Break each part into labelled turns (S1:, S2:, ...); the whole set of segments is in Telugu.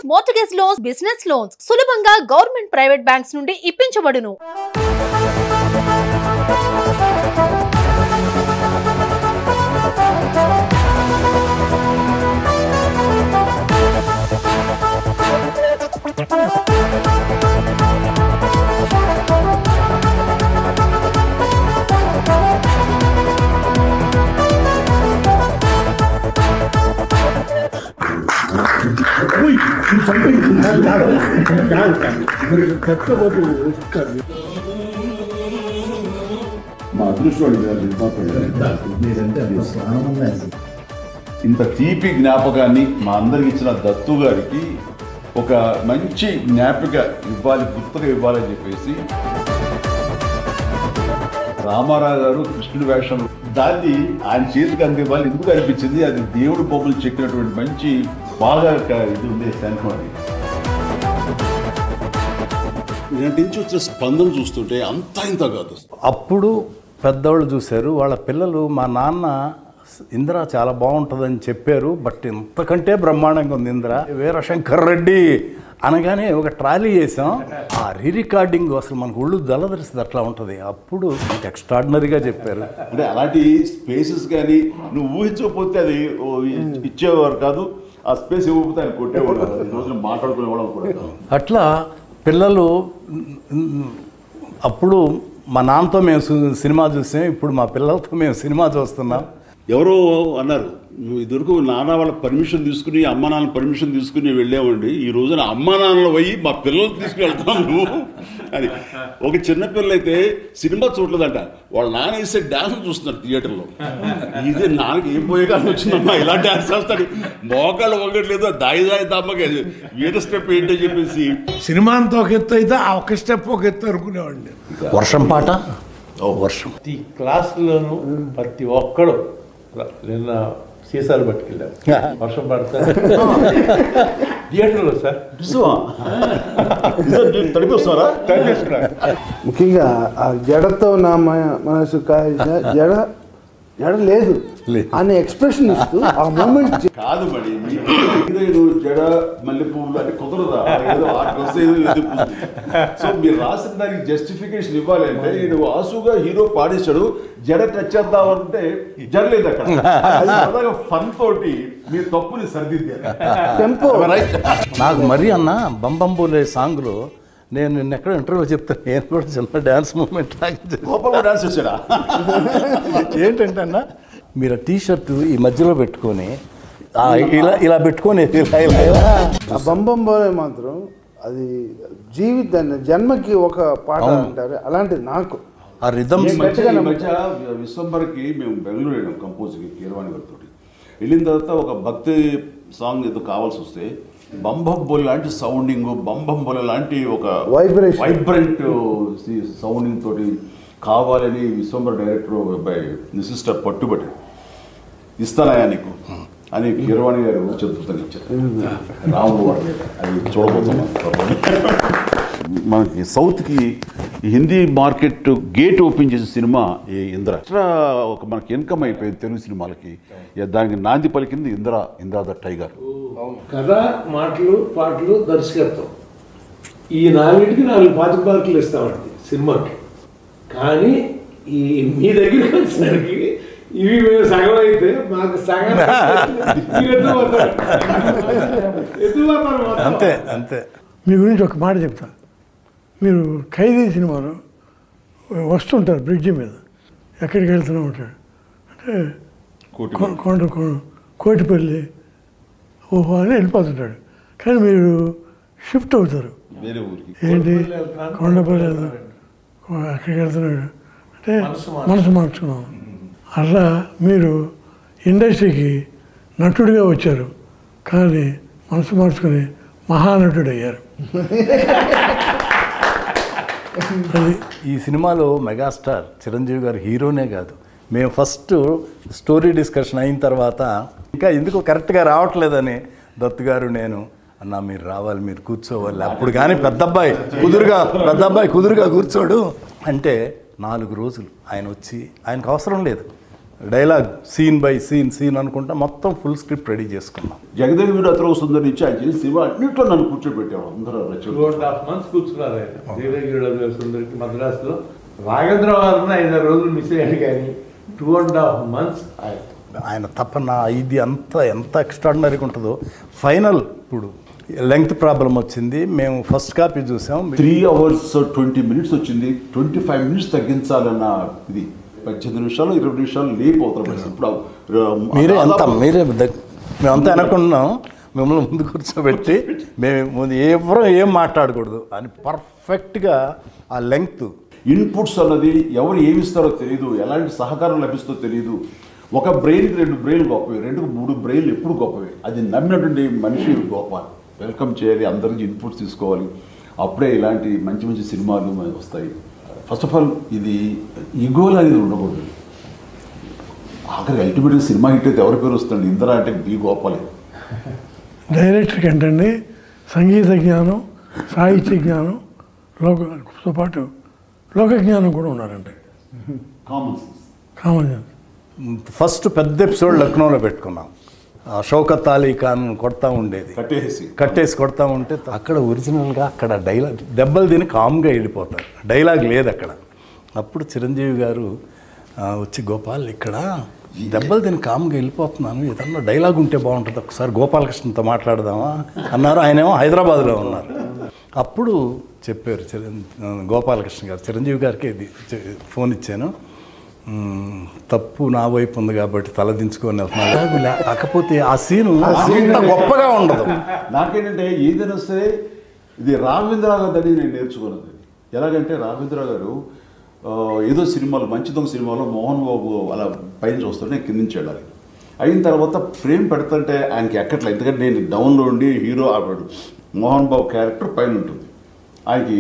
S1: మోర్టగేజ్ లోన్స్, బిజినెస్ లోన్స్ సులభంగా గవర్నమెంట్ ప్రైవేట్ బ్యాంక్స్ నుండి ఇప్పించబడును.
S2: ఇంత తీపి జ్ఞాపకాన్ని మా అందరికి ఇచ్చిన దత్తు గారికి ఒక మంచి జ్ఞాపిక ఇవ్వాలి, గుర్తుగా ఇవ్వాలని చెప్పేసి రామారావు గారు కృష్ణుడి వేషం దాన్ని ఆయన చేతికి అందివ్వాలి. ఎందుకు అనిపించింది, అది దేవుడు బొమ్మలు చెక్కినటువంటి మంచి బాగా ఇది ఉంది శంఖం. నుంచి వచ్చిన స్పందన చూస్తుంటే అంతా ఇంత కాదు.
S3: అప్పుడు పెద్దవాళ్ళు చూశారు, వాళ్ళ పిల్లలు మా నాన్న ఇందిర చాలా బాగుంటుందని చెప్పారు, బట్ ఇంతకంటే బ్రహ్మాండంగా ఉంది ఇందిర. వీరశంకర్ రెడ్డి అనగానే ఒక ట్రాలీ చేసాం. ఆ రికార్డింగ్ అసలు మనకు ఒళ్ళు దళదరిస్తుంది, అట్లా ఉంటుంది. అప్పుడు ఎక్స్ట్రాడినరీగా చెప్పారు.
S2: అంటే అలాంటి స్పేసెస్ కానీ నువ్వు ఊహించకపోతే అది ఇచ్చేవారు కాదు, ఆ స్పేస్ ఇవ్వకపోతే ఆయన కొట్టేవాడు కాదు. ఈ రోజున మాట్లాడుకునేవాళ్ళం కూడా.
S3: అట్లా పిల్లలు అప్పుడు మా నాన్నతో మేము సినిమా చూసాం, ఇప్పుడు మా పిల్లలతో మేము సినిమా చూస్తున్నాం.
S2: ఎవరో అన్నారు, నువ్వు ఇదివరకు నాన్న వాళ్ళ పర్మిషన్ తీసుకుని అమ్మ నాన్న పర్మిషన్ తీసుకుని వెళ్ళామండి, ఈ రోజున అమ్మ నాన్నలు పోయి మా పిల్లలు తీసుకుని వెళ్తాం నువ్వు అని. ఒక చిన్న పిల్లలు అయితే సినిమా చూడలేదంట, వాళ్ళ నాన్న వేసే డ్యాన్స్ చూస్తున్నారు థియేటర్లో. ఇదే నాన్నకి ఏం పోయే కానీ వచ్చిందమ్మా, ఇలా డ్యాన్స్ చేస్తాడు, మోకాళ్ళు ఒకట్లేదు, దాయి దమ్మకి వేరే స్టెప్ ఏంటో చెప్పేసి.
S4: సినిమా అంతా ఒక ఎత్తు అయితే ఆ ఒక స్టెప్ ఒక ఎత్తు అనుకునేవాడిని.
S3: వర్షం పాట, వర్షం
S5: ప్రతి క్లాసులోనూ ప్రతి ఒక్కడు నిన్న సీసాలు పట్టుకెళ్ళారు, వర్షం పడతా థియేటర్లో సార్
S2: తడిపిస్తున్నారా?
S6: ముఖ్యంగా ఆ జడతో నా మనసు కాయ జడ లేదు అనే ఎక్స్ప్రెషన్ ఇస్తూ ఆ మూమెంట్
S2: కాదు మరి జడ మల్లె పువ్వులు అని కుదరదా, ఏదో ఆ డ్రెస్ ఏదో. సో మీరు రాసిన దానికి జస్టిఫికేషన్ ఇవ్వాలి అంటే, ఈయన ఆసుగా హీరో పాడేశాడు, జడ టచ్ చేద్దామంటే జడలేదు అక్కడ. ఫన్ తోటి మీ తప్పుని సరిదిద్దారు.
S3: నాకు మరీ అన్న బంబంబోలే సాంగ్లో నేను నిన్న ఎక్కడ ఇంటర్వ్యూ చెప్తాను, నేను కూడా చిన్న డ్యాన్స్ మూమెంట్
S2: డాన్స్ చేశాడా
S3: ఏంటంటే అన్న, మీరు ఆ టీషర్ట్ ఈ మధ్యలో పెట్టుకొని ఇలా ఇలా పెట్టుకొని
S6: ఆ బంబంబోలే మాత్రం అది జీవితాన్ని జన్మకి ఒక పాట అంటారు, అలాంటిది నాకు
S3: ఆ రిథమ్.
S2: మధ్య విశ్వంబర్కి మేము బెంగళూరు వెళ్ళాం కంపోజ్కి కీరవాణి గారితో. వెళ్ళిన తర్వాత ఒక భక్తి సాంగ్ ఏదో కావాల్సి వస్తే బంబంబోల్ లాంటి సౌండింగ్, బంబంబోల్ లాంటి ఒక వైబ్రెంట్ సౌండింగ్ తోటి కావాలని విశ్వంబర్ డైరెక్టర్ బై సిస్టర్ పట్టుబట్టి ఇస్తానయా నీకు అని కీరవాణి గారు చతుర్థంగా ఇచ్చారు. రాముడు వాడు అది చూడబోతున్నాం. మనకి సౌత్కి హిందీ మార్కెట్ గేట్ ఓపెన్ చేసిన సినిమా ఈ ఇంద్ర. ఒక మనకి ఇన్కమ్ అయిపోయింది తెలుగు సినిమాలకి. దానికి నాంది పలికింది ఇంద్ర ద టైగర్.
S5: కథ, మాటలు, పాటలు, దర్శకత్వం, ఈ నాలుగింటికి 4 5 మార్కులు ఇస్తామండి సినిమాకి. కానీ ఈ మీ దగ్గరికి వచ్చేసరికి ఇవి మేము సగం అయితే మాకు సగం
S3: అంతే అంతే.
S4: మీ గురించి ఒక మాట చెప్తా. మీరు ఖైదీ సినిమాలో వస్తుంటారు బ్రిడ్జి మీద, ఎక్కడికి వెళ్తూనే ఉంటాడు అంటే కోటిపల్లి ఓహో అని వెళ్ళిపోతుంటాడు. కానీ మీరు షిఫ్ట్ అవుతారు, ఏంటి కొండపల్లి వెళ్తాడు, అక్కడికి వెళ్తున్నాడు అంటే మనసు మార్చుకున్నాం. అట్లా మీరు ఇండస్ట్రీకి నటుడిగా వచ్చారు, కానీ మనసు మార్చుకుని మహానటుడు అయ్యారు.
S3: ఈ సినిమాలో మెగాస్టార్ చిరంజీవి గారు హీరోనే కాదు, మేము ఫస్ట్ స్టోరీ డిస్కషన్ అయిన తర్వాత ఇంకా ఎందుకు కరెక్ట్గా రావట్లేదని దత్తు గారు నేను అన్నా మీరు రావాలి, మీరు కూర్చోవాలి. అప్పుడు కానీ పెద్దబ్బాయి కుదురుగా కూర్చోడు అంటే 4 రోజులు ఆయన వచ్చి, ఆయనకు అవసరం లేదు, డైలాగ్ సీన్ బై సీన్ అనుకుంటా మొత్తం ఫుల్ స్క్రిప్ట్ రెడీ చేసుకున్నాం.
S2: జగదేవి వీడు అతను సుందరి నుంచి ఆయన చేసి సినిమా అన్నింటిలో నన్ను కూర్చోబెట్టాడు అందరూ
S5: 2.5 months కూర్చున్నారు ఆయన జగదేవి సుందరికి మద్రాసులో. రాఘవేంద్ర వారిని 5 రోజులు మిస్ అయ్యాడు కానీ 2.5 months
S3: ఆయన తప్పన ఇది ఎంత ఎక్స్ట్రాడినరీగా ఉంటుందో. ఫైనల్ ఇప్పుడు లెంగ్త్ ప్రాబ్లం వచ్చింది, మేము ఫస్ట్ కాపీ చూసాం.
S2: 3 hours 20 minutes వచ్చింది. 25 minutes తగ్గించాలన్న ఇది 18 నిమిషాలు 20 నిమిషాలు లేకపోతాం. ఇప్పుడు
S3: మేమంతా అనుకున్నాం మిమ్మల్ని ముందు కూర్చోబెట్టి మేము ఎవరో ఏం మాట్లాడకూడదు అని పర్ఫెక్ట్గా ఆ లెంగ్త్
S2: ఇన్పుట్స్ అన్నది ఎవరు ఏమి ఇస్తారో తెలియదు, ఎలాంటి సహకారం లభిస్తుందో తెలియదు. ఒక బ్రెయిన్కి 2 బ్రెయిన్లు గొప్పవి, 2కు 3 బ్రెయిన్లు ఎప్పుడు గొప్పవి. అది నమ్మినటువంటి మనిషి గొప్ప. వెల్కమ్ చేయాలి, అందరికి ఇన్పుట్స్ తీసుకోవాలి, అప్పుడే ఇలాంటి మంచి మంచి సినిమాలు వస్తాయి. ఫస్ట్ ఆఫ్ ఆల్ ఇది ఈగోలు అనేది ఉండకూడదు. ఆఖరి అల్టిమేట్గా సినిమా హిట్ అయితే ఎవరి పేరు వస్తుంది? ఇందిరా అంటే బి గోపాలే.
S4: డైరెక్టర్కి ఏంటండి సంగీత జ్ఞానం, సాహిత్య జ్ఞానం, లోకతో పాటు లోక జ్ఞానం కూడా ఉన్నారండి.
S2: Common
S4: sense.
S3: ఫస్ట్ పెద్ద ఎపిసోడ్ లక్నోలో పెట్టుకున్నాం. షౌకత్ అలీ ఖాన్ కొడతా ఉండేది, కట్టేసి కొడతా ఉంటే అక్కడ ఒరిజినల్గా అక్కడ డైలాగ్ దెబ్బలు తిని కామ్గా వెళ్ళిపోతారు, డైలాగ్ లేదు అక్కడ. అప్పుడు చిరంజీవి గారు వచ్చి గోపాల్ ఇక్కడ దెబ్బలు తిని కామ్గా వెళ్ళిపోతున్నాను, ఏదన్నా డైలాగ్ ఉంటే బాగుంటుంది, ఒకసారి గోపాలకృష్ణతో మాట్లాడదామా అన్నారు. ఆయనేమో హైదరాబాద్లో ఉన్నారు. అప్పుడు చెప్పారు గోపాలకృష్ణ గారు, చిరంజీవి గారికి ఫోన్ ఇచ్చాను, తప్పు నా వైపు ఉంది కాబట్టి తలదించుకొని వెళ్తున్నాను, కాకపోతే ఆ సీను గొప్పగా ఉండదు.
S2: నాకేంటంటే ఏదైనా సరే ఇది రాఘవేంద్రరావు గారిని నేను నేర్చుకున్నది. ఎలాగంటే రాఘవేంద్రరావు గారు ఏదో సినిమాలో మంచి దొంగ సినిమాలో మోహన్ బాబు అలా పైన చూస్తుంటే నేను కింద నుంచి వెళ్ళాలి. అయిన తర్వాత ఫ్రేమ్ పెడుతుంటే ఆయనకి ఎక్కట్లేదు, ఎందుకంటే నేను డౌన్లో ఉండి హీరో ఆడాడు, మోహన్ బాబు క్యారెక్టర్ పైన ఉంటుంది. ఆయనకి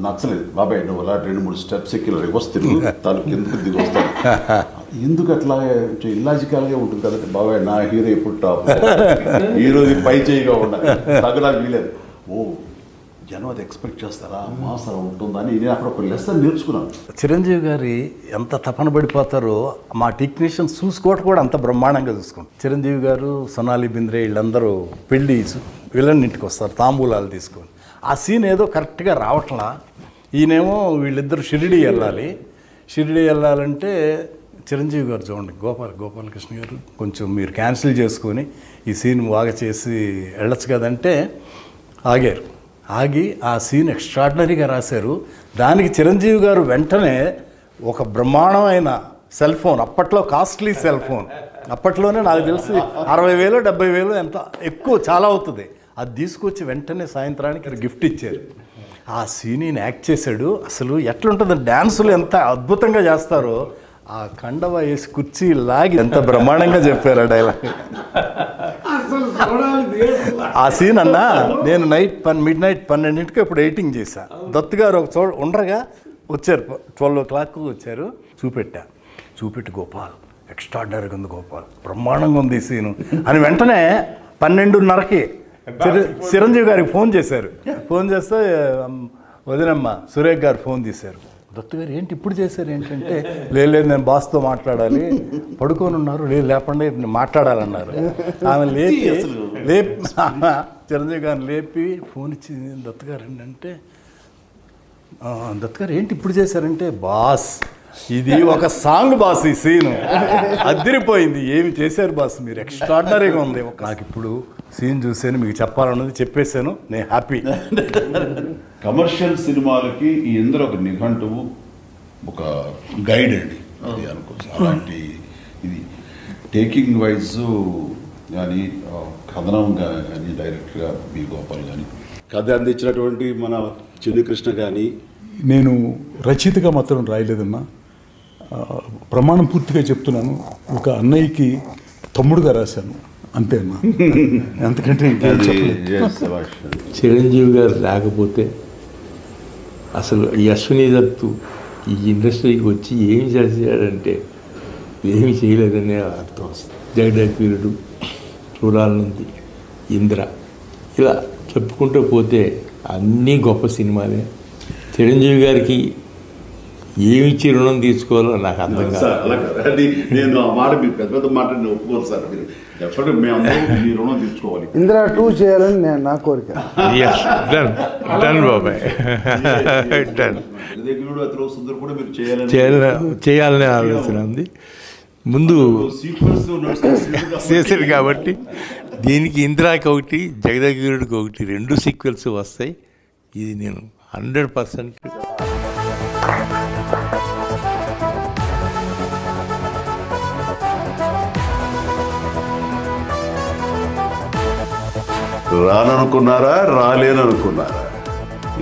S2: నచ్చలేదు. బాబాయ్ నువ్వు అలా 2-3 స్టెప్స్ ఎక్కి వస్తుంది తను కిందకి దిగి వస్తాను, ఎందుకు అట్లా ఇల్లాజికల్గా ఉంటుంది కదంటే, బాబాయ్ నా హీరో ఎప్పుడు టాప్, హీరోది పై చేయిగా ఉండాలి, తగ్గడా వీలేదు. ఓ జనం అది ఎక్స్పెక్ట్ చేస్తారా, మాసరా ఉంటుందని నేను అక్కడ ఒక లెసన్ నేర్చుకున్నాను.
S3: చిరంజీవి గారి ఎంత తపన పడిపోతారో మా టెక్నీషియన్స్ చూసుకోవటం కూడా అంత బ్రహ్మాండంగా చూసుకుంటాం. చిరంజీవి గారు, సొనాలి బింద్రే వీళ్ళందరూ పెళ్ళి వీళ్ళని ఇంటికి వస్తారు తాంబూలాలు తీసుకొని. ఆ సీన్ ఏదో కరెక్ట్గా రావట్లా. ఈయనేమో వీళ్ళిద్దరు షిరిడి వెళ్ళాలంటే చిరంజీవి గారు చూడండి, గోపాలకృష్ణ గారు కొంచెం మీరు క్యాన్సిల్ చేసుకొని ఈ సీన్ బాగా చేసి వెళ్ళొచ్చు కదంటే ఆగి ఆ సీన్ ఎక్స్ట్రాడినరీగా రాశారు. దానికి చిరంజీవి గారు వెంటనే ఒక బ్రహ్మాండమైన సెల్ ఫోన్, అప్పట్లో కాస్ట్లీ సెల్ ఫోన్, అప్పట్లోనే నాకు తెలిసి 60,000 70,000 ఎంత ఎక్కువ చాలా అవుతుంది, అది తీసుకొచ్చి వెంటనే సాయంత్రానికి గిఫ్ట్ ఇచ్చారు. ఆ సీన్ యాక్ట్ చేశాడు. అసలు ఎట్లుంటుంది, డ్యాన్సులు ఎంత అద్భుతంగా చేస్తారో, ఆ కండవ వేసి కుర్చీ లాగి ఎంత బ్రహ్మాండంగా చెప్పారు ఆ డైలాగ్. ఆ సీన్ అన్నా నేను మిడ్ నైట్ 12ంటికి ఇప్పుడు ఎడిటింగ్ చేశా. దత్తు గారు ఒక ఉండగా వచ్చారు, 12 o'clock వచ్చారు, చూపెట్టి గోపాల్ ఎక్స్ట్రాడినరీగా ఉంది, గోపాల్ బ్రహ్మాండంగా ఉంది ఈ సీను అని వెంటనే 12:30కి చిరంజీవి గారికి ఫోన్ చేశారు. ఫోన్ చేస్తే వదినమ్మ సురేఖ్ గారు ఫోన్ తీశారు. దత్తు గారు ఏంటి ఇప్పుడు చేశారు ఏంటంటే, లేదు నేను బాస్తో మాట్లాడాలి, పడుకొని ఉన్నారు, లేపండి మాట్లాడాలన్నారు. ఆమె లేపి చిరంజీవి గారిని లేపి ఫోన్ ఇచ్చి దత్తు గారు ఏంటంటే, దత్తు గారు ఏంటి ఇప్పుడు చేశారంటే, బాస్ ఇది ఒక సాంగ్ బాస్, ఈ సీను అదిరిపోయింది, ఏమి చేశారు బాస్ మీరు, ఎక్స్ట్రాడినరీగా ఉంది. నాకు ఇప్పుడు సీన్ చూసాను, మీకు చెప్పాలన్నది చెప్పేశాను, నేను హ్యాపీ.
S2: కమర్షియల్ సినిమాలకి ఈ ఇందులో ఒక నిఘంటువు, ఒక గైడ్ అండి అది అనుకోవచ్చు. అలాంటి ఇది టేకింగ్ వైజ్ కానీ కథనం కానీ డైరెక్ట్గా బి గోపాల్ కానీ కథ అందించినటువంటి మన చిన్ని కృష్ణ కానీ.
S7: నేను రచయితగా మాత్రం రాయలేదన్నా, ప్రమాణం పూర్తిగా చెప్తున్నాను, ఒక అన్నయ్యకి తమ్ముడుగా రాశాను అంతే అన్నా, అంతకంటే
S5: చిరంజీవి గారు లేకపోతే అసలు ఈ అశ్విని దత్తు ఈ ఇండస్ట్రీకి వచ్చి ఏమి చేశాడంటే ఏమి చేయలేదనే అర్థం వస్తుంది. జగదేక్ వీరుడు, చూడాలనుంది, ఇంద్ర, ఇలా చెప్పుకుంటూ పోతే అన్నీ గొప్ప సినిమాలే. చిరంజీవి గారికి ఏమిచ్చి రుణం తీసుకోవాలో నాకు అర్థం కాదు.
S2: సార్ అలా కాదు. నేను ఆ మాట మీరు పెద్ద పెద్ద మాట నేను ఒప్పుకోరు సార్. మీరు డెఫినెట్గా మేము అందరం మీ రుణం తీర్చుకోవాలి.
S6: ఇందిరా 2 చేయాలని నా కోరిక.
S5: డన్ బాబాయ్, డన్.
S2: హృదయజ్ఞుడు అతిలో సుందర్ కూడా మీరు
S5: చేయాలనే ఆలోచన ఉంది. ముందు చేశారు కాబట్టి దీనికి ఇందిరాకి ఒకటి, జగదగిరుడికి ఒకటి, 2 సీక్వెల్స్ వస్తాయి. ఇది నేను 100%
S2: రాననుకున్నారా, రాలేననుకున్నారా?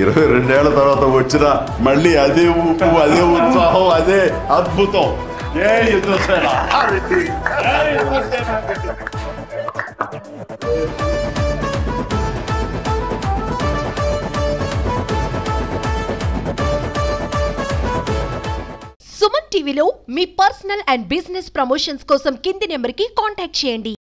S2: 22 ఏళ్ల తర్వాత వచ్చిన మళ్ళీ అదే ఊపు, అదే ఉత్సాహం, అదే అద్భుతం.
S1: సుమన్ టీవీలో మీ పర్సనల్ అండ్ బిజినెస్ ప్రమోషన్స్ కోసం కింది నెంబర్కి కాంటాక్ట్ చేయండి.